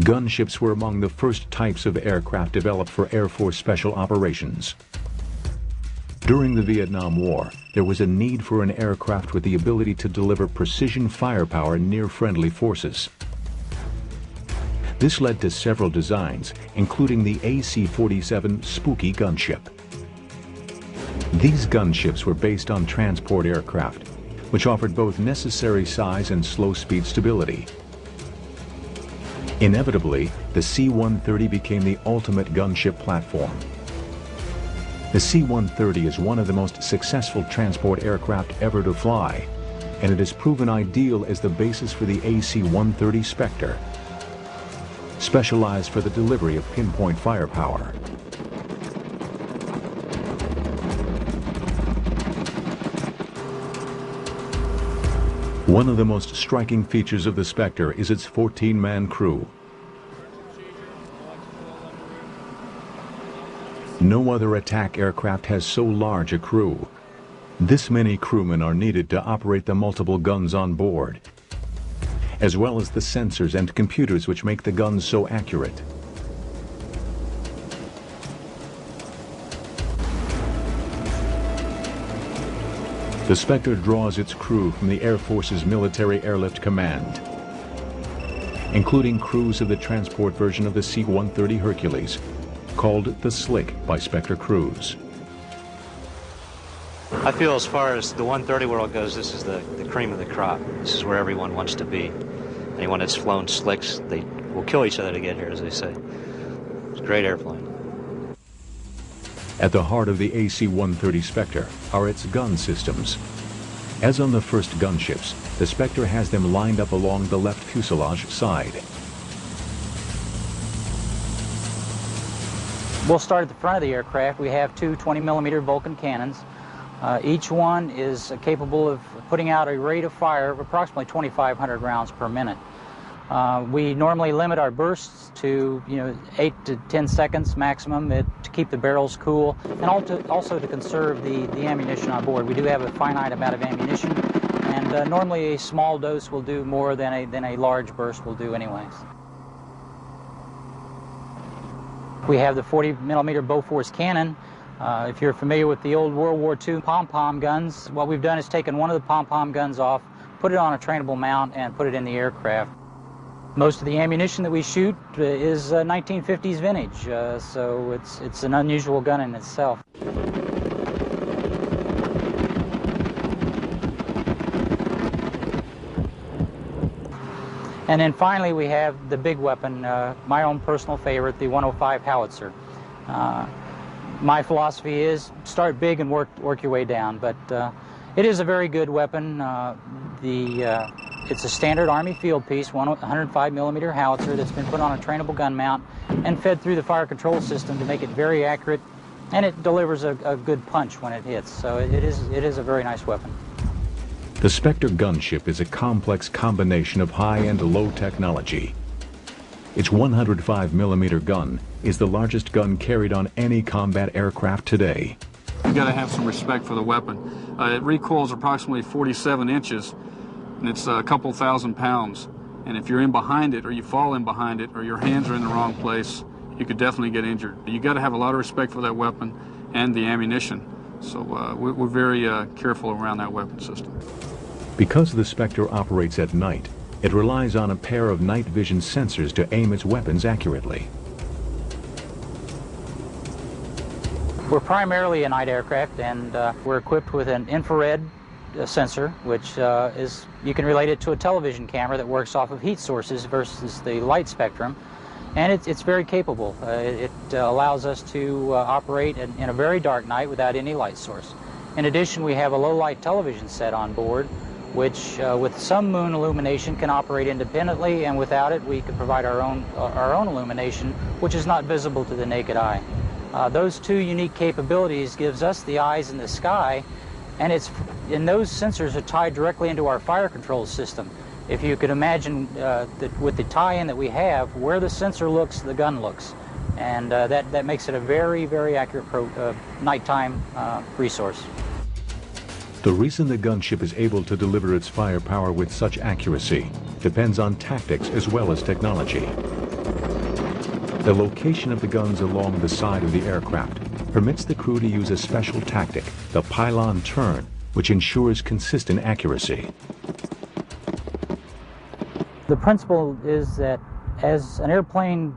Gunships were among the first types of aircraft developed for Air Force special operations. During the Vietnam War, there was a need for an aircraft with the ability to deliver precision firepower near friendly forces. This led to several designs, including the AC-130 Spooky gunship. These gunships were based on transport aircraft, which offered both necessary size and slow-speed stability. Inevitably, the C-130 became the ultimate gunship platform. The C-130 is one of the most successful transport aircraft ever to fly, and it has proven ideal as the basis for the AC-130 Spectre, specialized for the delivery of pinpoint firepower. One of the most striking features of the Spectre is its 14-man crew. No other attack aircraft has so large a crew. This many crewmen are needed to operate the multiple guns on board, as well as the sensors and computers which make the guns so accurate. The Spectre draws its crew from the Air Force's Military Airlift Command, including crews of the transport version of the C-130 Hercules, called the Slick by Spectre crews. I feel as far as the 130 world goes, this is the cream of the crop. This is where everyone wants to be. Anyone that's flown Slicks, they will kill each other to get here, as they say. It's a great airplane. At the heart of the AC-130 Spectre are its gun systems. As on the first gunships, the Spectre has them lined up along the left fuselage side. We'll start at the front of the aircraft. We have two 20mm Vulcan cannons. Each one is capable of putting out a rate of fire of approximately 2,500 rounds per minute. We normally limit our bursts to 8 to 10 seconds maximum to keep the barrels cool, and also to conserve the ammunition on board. We do have a finite amount of ammunition, and normally a small dose will do more than a large burst will do anyways. We have the 40mm Bofors cannon. If you're familiar with the old World War II pom-pom guns, what we've done is taken one of the pom-pom guns off, put it on a trainable mount, and put it in the aircraft. Most of the ammunition that we shoot is 1950s vintage, so it's an unusual gun in itself. And then finally we have the big weapon, my own personal favorite, the 105 howitzer. My philosophy is start big and work your way down, but it is a very good weapon. It's a standard Army field piece, 105mm howitzer that's been put on a trainable gun mount and fed through the fire control system to make it very accurate, and it delivers a good punch when it hits. So it is a very nice weapon. The Spectre gunship is a complex combination of high and low technology. Its 105mm gun is the largest gun carried on any combat aircraft today. You've got to have some respect for the weapon. It recoils approximately 47 inches, and it's a couple thousand pounds. And if you're in behind it, or you fall in behind it, or your hands are in the wrong place, you could definitely get injured. You've got to have a lot of respect for that weapon and the ammunition. So we're very careful around that weapon system. Because the Spectre operates at night, it relies on a pair of night vision sensors to aim its weapons accurately. We're primarily a night aircraft, and we're equipped with an infrared sensor, which you can relate it to a television camera that works off of heat sources versus the light spectrum, and it's very capable. It allows us to operate in a very dark night without any light source. In addition, we have a low-light television set on board, which with some moon illumination can operate independently, and without it we can provide our own illumination, which is not visible to the naked eye. Those two unique capabilities gives us the eyes in the sky, and those sensors are tied directly into our fire control system. If you could imagine that with the tie-in that we have, where the sensor looks, the gun looks, and that makes it a very, very accurate nighttime resource. The reason the gunship is able to deliver its firepower with such accuracy depends on tactics as well as technology. The location of the guns along the side of the aircraft permits the crew to use a special tactic, the pylon turn, which ensures consistent accuracy. The principle is that as an airplane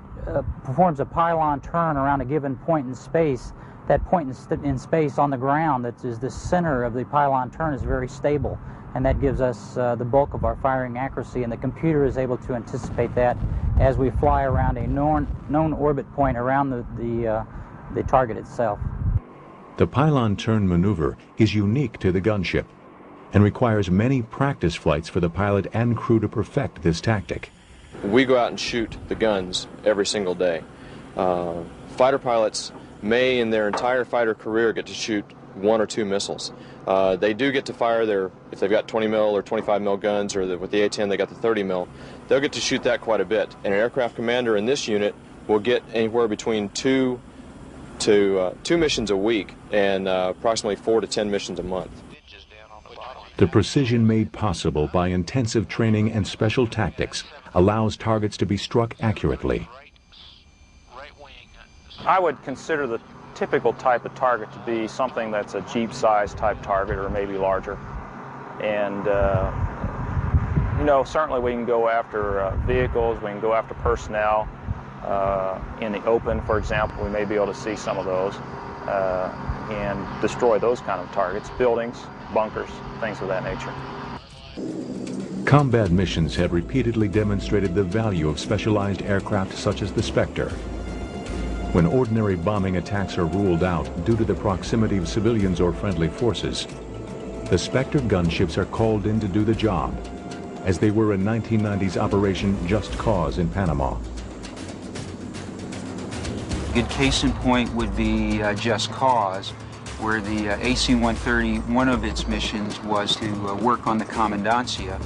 performs a pylon turn around a given point in space, that point in space on the ground that is the center of the pylon turn is very stable, and that gives us the bulk of our firing accuracy, and the computer is able to anticipate that as we fly around a known orbit point around the target itself. The pylon turn maneuver is unique to the gunship and requires many practice flights for the pilot and crew to perfect this tactic. We go out and shoot the guns every single day. Fighter pilots may in their entire fighter career get to shoot 1 or 2 missiles. They do get to fire their, if they've got 20 mil or 25 mil guns, or with the A-10 they got the 30 mil, they'll get to shoot that quite a bit. And an aircraft commander in this unit will get anywhere between 2 missions a week and approximately 4 to 10 missions a month. The precision made possible by intensive training and special tactics allows targets to be struck accurately. I would consider the typical type of target to be something that's a Jeep-sized type target or maybe larger. And, you know, certainly we can go after vehicles, we can go after personnel. In the open, for example, we may be able to see some of those and destroy those kind of targets, buildings, bunkers, things of that nature. Combat missions have repeatedly demonstrated the value of specialized aircraft such as the Spectre. When ordinary bombing attacks are ruled out due to the proximity of civilians or friendly forces, the Spectre gunships are called in to do the job, as they were in 1990's Operation Just Cause in Panama. A good case in point would be Just Cause, where the AC-130, one of its missions was to work on the commandancia.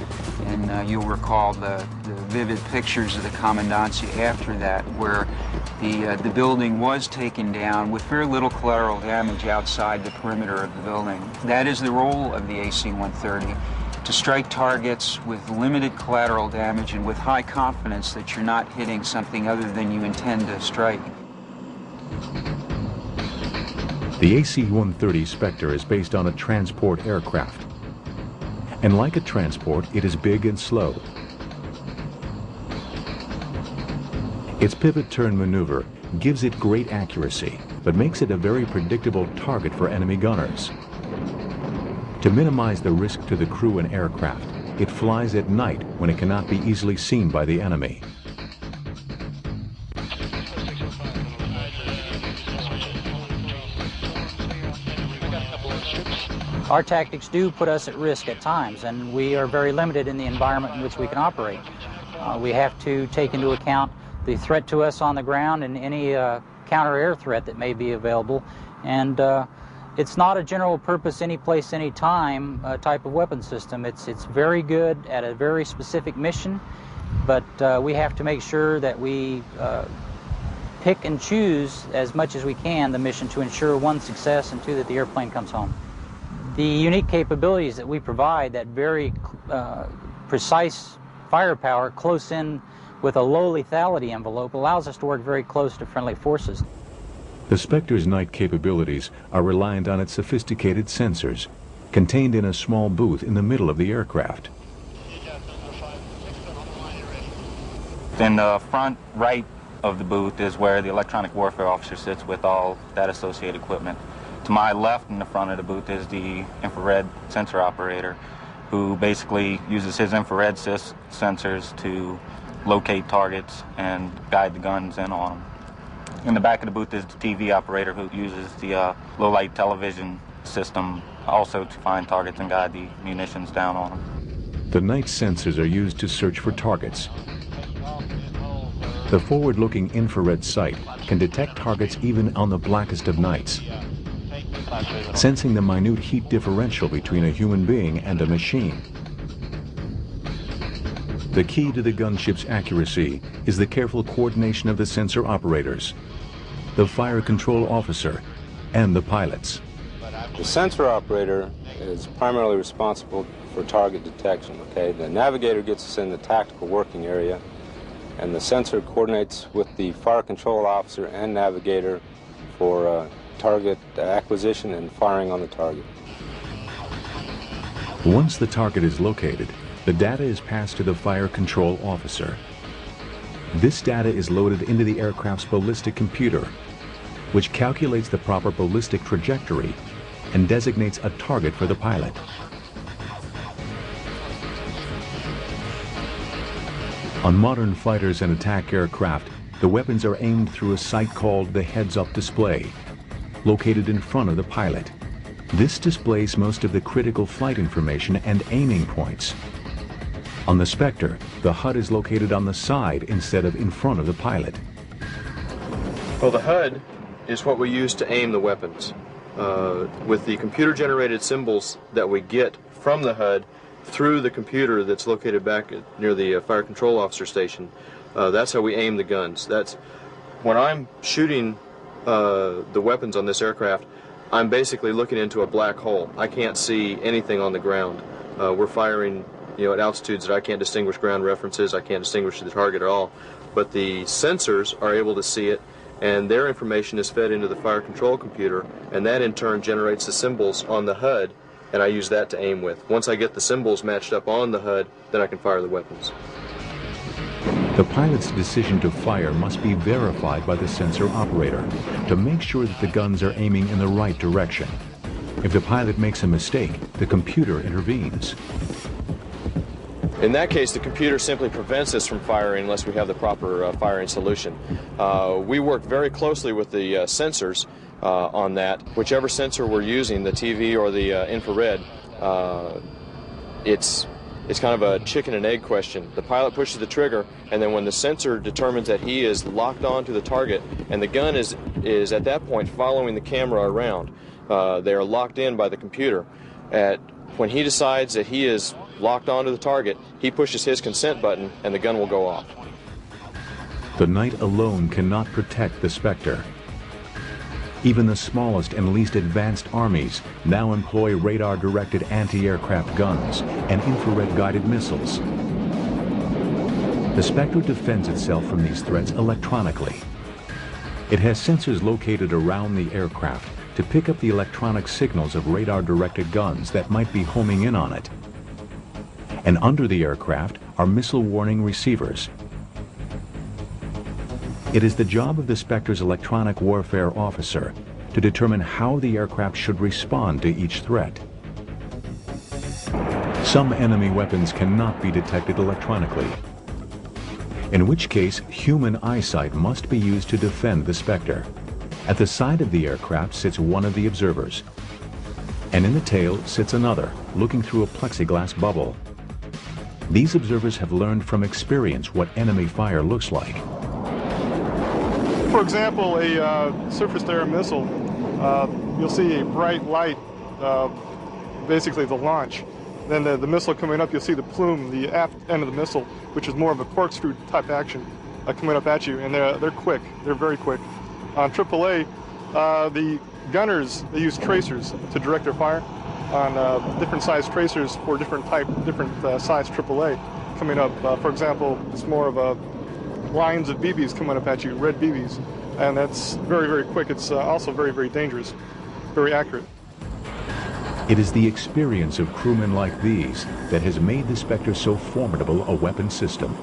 And you'll recall the vivid pictures of the commandancia after that, where the building was taken down with very little collateral damage outside the perimeter of the building. That is the role of the AC-130, to strike targets with limited collateral damage and with high confidence that you're not hitting something other than you intend to strike. The AC-130 Spectre is based on a transport aircraft. And like a transport, it is big and slow. Its pivot turn maneuver gives it great accuracy, but makes it a very predictable target for enemy gunners. To minimize the risk to the crew and aircraft, it flies at night when it cannot be easily seen by the enemy. Our tactics do put us at risk at times, and we are very limited in the environment in which we can operate. We have to take into account the threat to us on the ground and any counter-air threat that may be available. And it's not a general purpose, any place, any time type of weapon system. It's very good at a very specific mission, but we have to make sure that we pick and choose as much as we can the mission to ensure, 1, success, and 2, that the airplane comes home. The unique capabilities that we provide, that very precise firepower close in with a low lethality envelope, allows us to work very close to friendly forces. The Spectre's night capabilities are reliant on its sophisticated sensors, contained in a small booth in the middle of the aircraft. In the front right of the booth is where the electronic warfare officer sits with all that associated equipment. To my left in the front of the booth is the infrared sensor operator, who basically uses his infrared sensors to locate targets and guide the guns in on them. In the back of the booth is the TV operator, who uses the low-light television system also to find targets and guide the munitions down on them. The night sensors are used to search for targets. The forward-looking infrared sight can detect targets even on the blackest of nights, sensing the minute heat differential between a human being and a machine. The key to the gunship's accuracy is the careful coordination of the sensor operators, the fire control officer, and the pilots. The sensor operator is primarily responsible for target detection, okay? The navigator gets us in the tactical working area, and the sensor coordinates with the fire control officer and navigator for target acquisition and firing on the target. Once the target is located, the data is passed to the fire control officer. This data is loaded into the aircraft's ballistic computer, which calculates the proper ballistic trajectory and designates a target for the pilot. On modern fighters and attack aircraft, the weapons are aimed through a sight called the heads-up display, located in front of the pilot. This displays most of the critical flight information and aiming points. On the Spectre, the HUD is located on the side instead of in front of the pilot. Well, the HUD is what we use to aim the weapons. With the computer-generated symbols that we get from the HUD through the computer that's located back near the fire control officer station, that's how we aim the guns. That's when I'm shooting the weapons on this aircraft, I'm basically looking into a black hole. I can't see anything on the ground. We're firing, at altitudes that I can't distinguish ground references. I can't distinguish the target at all. But the sensors are able to see it, and their information is fed into the fire control computer, and that in turn generates the symbols on the HUD, and I use that to aim with. Once I get the symbols matched up on the HUD, then I can fire the weapons. The pilot's decision to fire must be verified by the sensor operator to make sure that the guns are aiming in the right direction. If the pilot makes a mistake, the computer intervenes. In that case, the computer simply prevents us from firing unless we have the proper firing solution. We work very closely with the sensors on that. Whichever sensor we're using, the TV or the infrared, it's kind of a chicken and egg question. The pilot pushes the trigger, and then when the sensor determines that he is locked onto the target, and the gun is at that point following the camera around, they are locked in by the computer. When he decides that he is locked onto the target, he pushes his consent button, and the gun will go off. The night alone cannot protect the Spectre. Even the smallest and least advanced armies now employ radar-directed anti-aircraft guns and infrared-guided missiles. The Spectre defends itself from these threats electronically. It has sensors located around the aircraft to pick up the electronic signals of radar-directed guns that might be homing in on it. And under the aircraft are missile warning receivers. It is the job of the Spectre's electronic warfare officer to determine how the aircraft should respond to each threat. Some enemy weapons cannot be detected electronically, in which case human eyesight must be used to defend the Spectre. At the side of the aircraft sits one of the observers, and in the tail sits another, looking through a plexiglass bubble. These observers have learned from experience what enemy fire looks like. For example, a surface-to-air missile, you'll see a bright light, basically the launch. Then the missile coming up, you'll see the plume, the aft end of the missile, which is more of a corkscrew type action coming up at you, and they're quick. They're very quick. On AAA, the gunners, they use tracers to direct their fire on different size tracers for different size AAA coming up. For example, it's more of a lines of BBs coming up at you, red BBs, and that's very, very quick. It's also very, very dangerous, very accurate. It is the experience of crewmen like these that has made the Spectre so formidable a weapon system.